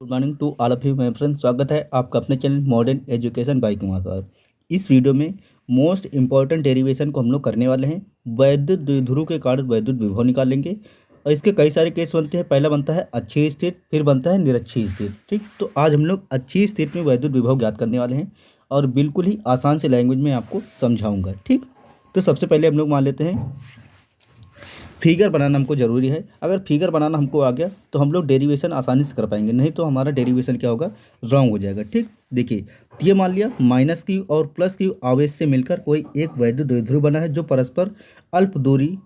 Good morning to all of you my friend. स्वागत है आपका अपने channel modern education by Kumar sir. इस वीडियो में मोस्ट इंपॉर्टेंट डेरिवेशन को हम लोग करने वाले हैं। वैद्युत द्विध्रुव के कारण वैद्युत विभव निकालेंगे और इसके कई सारे केस बनते हैं। पहला बनता है अच्छी स्थिति, फिर बनता है निरक्षी स्थिति। ठीक, तो आज हम लोग अच्छी स्थिति में वैद्युत विभव ज्ञात करने वाले हैं और बिल्कुल ही आसान से लैंग्वेज में आपको समझाऊंगा। ठीक, तो सबसे पहले हम लोग मान लेते हैं फिगर बनाना हमको ज़रूरी है। अगर फिगर बनाना हमको आ गया तो हम लोग डेरिवेशन आसानी से कर पाएंगे, नहीं तो हमारा डेरिवेशन क्या होगा, रॉन्ग हो जाएगा। ठीक, देखिए ये मान लिया माइनस क्यू और प्लस क्यू आवेश से मिलकर कोई एक वैद्युत द्विध्रुव बना है जो परस्पर अल्प दूरी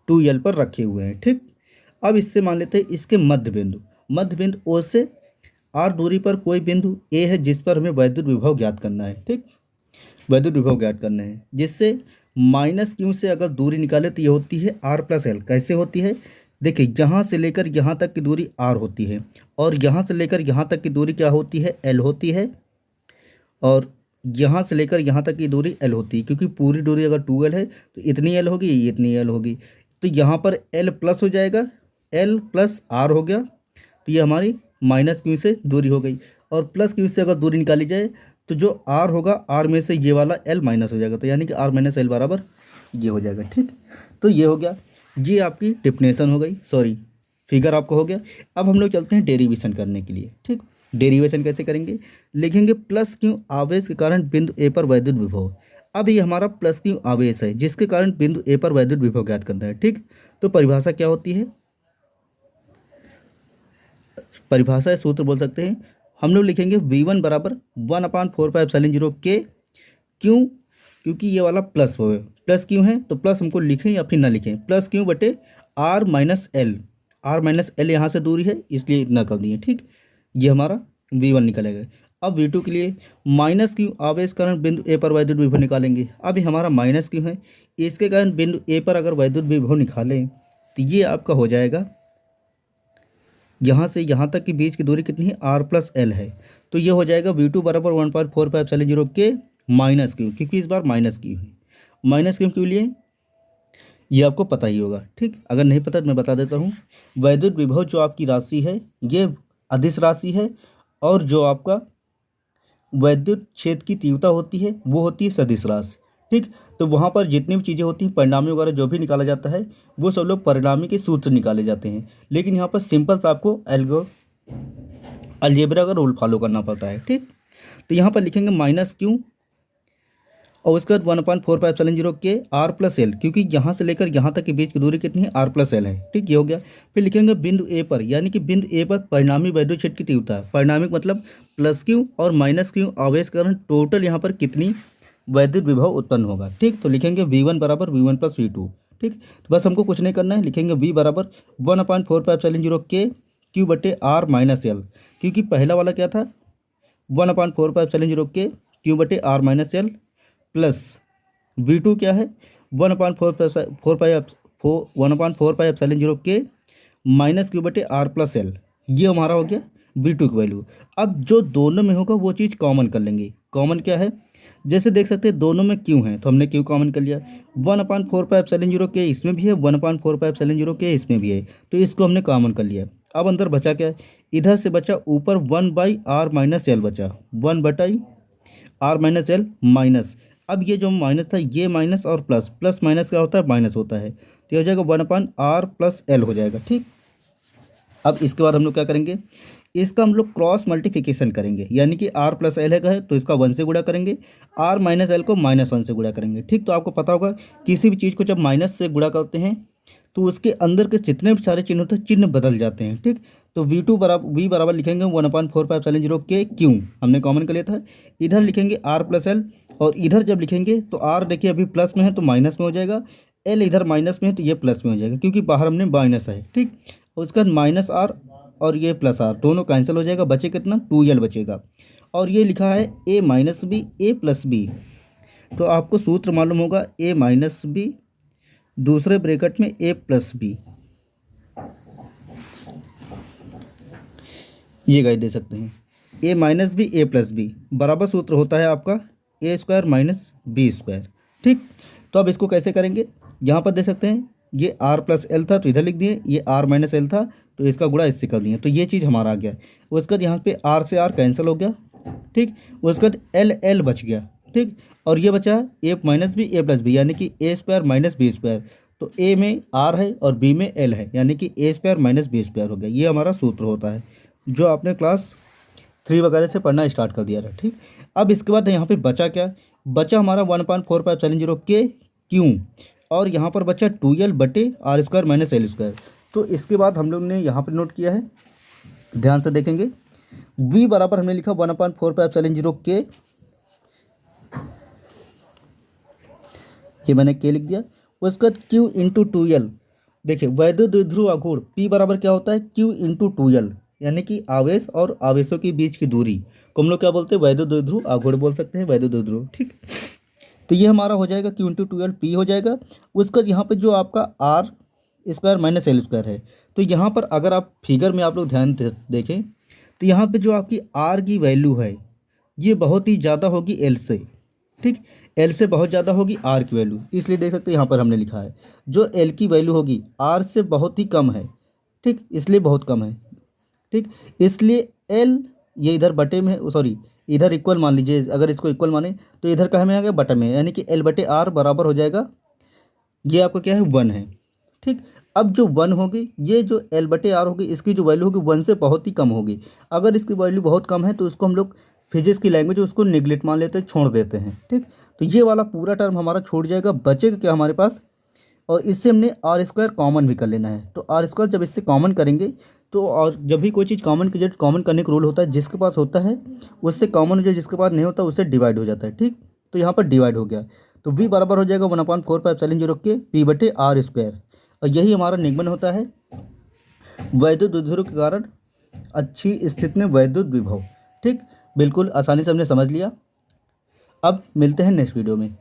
2l पर रखे हुए हैं। ठीक, अब इससे मान लेते हैं इसके मध्य बिंदु ओ से r दूरी पर कोई बिंदु ए है जिस पर हमें वैद्युत विभव ज्ञात करना है। ठीक, वैद्युत विभव ज्ञात करना है जिससे माइनस क्यू से अगर दूरी निकाले तो ये होती है r प्लस एल। कैसे होती है, देखिए यहाँ से लेकर यहाँ तक की दूरी r होती है और यहाँ से लेकर यहाँ तक की दूरी क्या होती है, l होती है, और यहाँ से लेकर यहाँ तक की दूरी l होती है। क्योंकि पूरी दूरी अगर 2l है तो इतनी l होगी, ये इतनी l होगी, तो यहाँ पर l प्लस हो जाएगा, l प्लस r हो गया, तो ये हमारी माइनस क्यू से दूरी हो गई। और प्लस क्यू से अगर दूरी निकाली जाए तो जो r होगा r में से ये वाला l माइनस हो जाएगा, तो यानी कि r माइनस एल बराबर ये हो जाएगा। ठीक, तो ये हो गया, ये आपकी डिफिनेशन हो गई, सॉरी फिगर आपको हो गया। अब हम लोग चलते हैं डेरिवेशन करने के लिए। ठीक, डेरिवेशन कैसे करेंगे, लिखेंगे प्लस क्यू आवेश के कारण बिंदु ए पर वैद्युत विभव। अब ये हमारा प्लस क्यू आवेश है जिसके कारण बिंदु ए पर वैद्युत विभव ज्ञात करना है। ठीक, तो परिभाषा क्या होती है, परिभाषा सूत्र बोल सकते हैं हम लोग, लिखेंगे V1 बराबर 1/4πε0 के क्यों, क्योंकि ये वाला प्लस हो, प्लस क्यों है तो प्लस हमको लिखें या फिर ना लिखें, प्लस क्यों बटे r माइनस एल यहाँ से दूरी है इसलिए इतना कर दिए। ठीक, ये हमारा V1 निकलेगा। अब V2 के लिए माइनस क्यू आवेश कारण बिंदु ए पर वैद्युत विभव निकालेंगे। अब ये हमारा माइनस क्यू है, इसके कारण बिंदु ए पर अगर वैद्युत विभव निकालें तो ये आपका हो जाएगा, यहाँ से यहाँ तक की बीच की दूरी कितनी है, r प्लस एल है, तो ये हो जाएगा V2 बराबर 1/4πε0 के माइनस क्यू, क्योंकि इस बार माइनस क्यू है। माइनस क्यू क्यों लिए ये आपको पता ही होगा। ठीक, अगर नहीं पता तो मैं बता देता हूँ। वैद्युत विभव जो आपकी राशि है ये अदिश राशि है और जो आपका वैद्युत क्षेत्र की तीव्रता होती है वो होती है सदिश राशि। ठीक, तो वहाँ पर जितनी भी चीज़ें होती हैं, परिणामी वगैरह जो भी निकाला जाता है वो सब लोग परिणामी के सूत्र निकाले जाते हैं, लेकिन यहाँ पर सिंपल सा आपको अलजेब्रा का रूल फॉलो करना पड़ता है। ठीक, तो यहाँ पर लिखेंगे माइनस क्यू और उसके बाद 1/4πε0 के r प्लस एल, क्योंकि यहाँ से लेकर यहाँ तक के बीच की दूरी कितनी है, r प्लस एल है। ठीक, ये हो गया। फिर लिखेंगे बिंदु ए पर, यानी कि बिंदु ए पर परिणामी वैद्युत क्षेत्र की तीव्रता है। परिणामी मतलब प्लस क्यू और माइनस क्यू आवेश कारण टोटल यहाँ पर कितनी वैद्युत विभव उत्पन्न होगा। ठीक, तो लिखेंगे V1 बराबर V1 प्लस V2। ठीक, तो बस हमको कुछ नहीं करना है, लिखेंगे V बराबर 1/4πε0 के क्यू बटे r माइनस एल, क्योंकि पहला वाला क्या था 1/4πε0 के क्यू बटे r minus L, plus V2 क्या है 1/4πε0 के माइनस क्यू बटे r प्लस एल, ये हमारा हो गया V2 की वैल्यू। अब जो दोनों में होगा वो चीज़ कॉमन कर लेंगे। कॉमन क्या है, जैसे देख सकते हैं दोनों में क्यू है तो हमने क्यू कॉमन कर लिया। 1/4πε0 के इसमें भी है, 1/4πε0 के इसमें भी है, तो इसको हमने कॉमन कर लिया। अब अंदर बचा क्या है, इधर से बचा ऊपर 1/r माइनस एल बचा, 1/r माइनस एल माइनस। अब ये जो माइनस था ये माइनस और प्लस, प्लस माइनस क्या होता है, माइनस होता है, तो ये हो जाएगा 1/r प्लस एल हो जाएगा। ठीक, अब इसके बाद हम लोग क्या करेंगे, इसका हम लोग क्रॉस मल्टीप्लिकेशन करेंगे, यानी कि r प्लस एल है तो इसका 1 से गुणा करेंगे, r माइनस एल को -1 से गुणा करेंगे। ठीक, तो आपको पता होगा किसी भी चीज़ को जब माइनस से गुणा करते हैं तो उसके अंदर के जितने भी सारे चिन्ह होते हैं चिन्ह बदल जाते हैं। ठीक, तो V2 बराबर लिखेंगे 1/4πε0 के क्यू, हमने कॉमन कर लिया था। इधर लिखेंगे r प्लस एल, और इधर जब लिखेंगे तो r देखिए अभी प्लस में है तो माइनस में हो जाएगा, एल इधर माइनस में है तो ये प्लस में हो जाएगा, क्योंकि बाहर हमने माइनस है। ठीक, और उसका माइनस r और ये प्लस r दोनों कैंसिल हो जाएगा, बचे कितना 2l बचेगा। और ये लिखा है a minus B A plus B, तो आपको सूत्र मालूम होगा a माइनस बी दूसरे ब्रैकेट में a प्लस बी, ये गाइस दे सकते हैं a minus B A plus B बराबर सूत्र होता है आपका a square minus B square. ठीक, तो अब इसको कैसे करेंगे, यहाँ पर दे सकते हैं ये r प्लस एल था तो इधर लिख दिए, ये r माइनस एल था तो इसका गुणा इससे कर दिए, तो ये चीज़ हमारा आ गया। उसके बाद यहाँ पे आर से आर कैंसिल हो गया, ठीक। उसके बाद एल एल बच गया, ठीक। और ये बचा ए minus B A plus B, यानी कि ए स्क्वायर माइनस बी स्क्वायर। तो ए में आर है और बी में एल है, यानी कि ए स्क्वायर माइनस बी स्क्वायर हो गया। ये हमारा सूत्र होता है जो आपने क्लास 3 वगैरह से पढ़ना स्टार्ट कर दिया था, ठीक। अब इसके बाद यहाँ पे बचा क्या, बचा हमारा 1.4570 के क्यू, और यहाँ पर बचा 2l बटे R square minus L square. तो इसके बाद हम लोग ने यहाँ पर नोट किया है, ध्यान से देखेंगे। v बराबर हमने लिखा 1.4570 के, ये मैंने के लिख दिया। उसके बाद q इंटू 2l, देखिए वैद्युत द्विध्रुव आघूर्ण p बराबर क्या होता है, q इंटू 2l, यानी कि आवेश और आवेशों के बीच की दूरी को हम लोग क्या बोलते हैं, वैद्युत द्विध्रुव आघूर्ण बोल सकते हैं, वैद्युत द्विध्रुव, ठीक। तो ये हमारा हो जाएगा q इंटू 2l, p हो जाएगा। उसके बाद यहाँ पे जो आपका R square minus L square है, तो यहाँ पर अगर आप फिगर में आप लोग ध्यान देखें तो यहाँ पे जो आपकी आर की वैल्यू है ये बहुत ही ज़्यादा होगी एल से, ठीक। एल से बहुत ज़्यादा होगी आर की वैल्यू, इसलिए देख सकते हैं यहाँ पर हमने लिखा है जो एल की वैल्यू होगी आर से बहुत ही कम है, ठीक, इसलिए बहुत कम है, ठीक। इसलिए एल ये इधर बटे में, सॉरी इधर इक्वल मान लीजिए, अगर इसको इक्वल माने तो इधर कहाँ में आ गया, बटे में, यानी कि एल बटे आर बराबर हो जाएगा, ये आपका क्या है 1 है, ठीक। अब जो 1 होगी, ये जो एल बटे आर होगी, इसकी जो वैल्यू होगी 1 से बहुत ही कम होगी। अगर इसकी वैल्यू बहुत कम है तो इसको हम लोग फिजिक्स की लैंग्वेज उसको निगलेक्ट मान लेते हैं, छोड़ देते हैं, ठीक। तो ये वाला पूरा टर्म हमारा छूट जाएगा, बचेगा क्या हमारे पास, और इससे हमने आर स्क्वायर कॉमन भी कर लेना है। तो आर स्क्वायर जब इससे कॉमन करेंगे तो, और जब भी कोई चीज़ कॉमन की, कॉमन करने का रूल होता है, जिसके पास होता है उससे कॉमन हो जाए, जिसके पास नहीं होता उससे डिवाइड हो जाता है, ठीक। तो यहाँ पर डिवाइड हो गया, तो v बराबर हो जाएगा 1.4570 के p बटे आर स्क्वायर। और यही हमारा निगमन होता है वैद्युत द्विध्रुव के कारण अच्छी स्थिति में वैद्युत विभव, ठीक। बिल्कुल आसानी से हमने समझ लिया। अब मिलते हैं नेक्स्ट वीडियो में।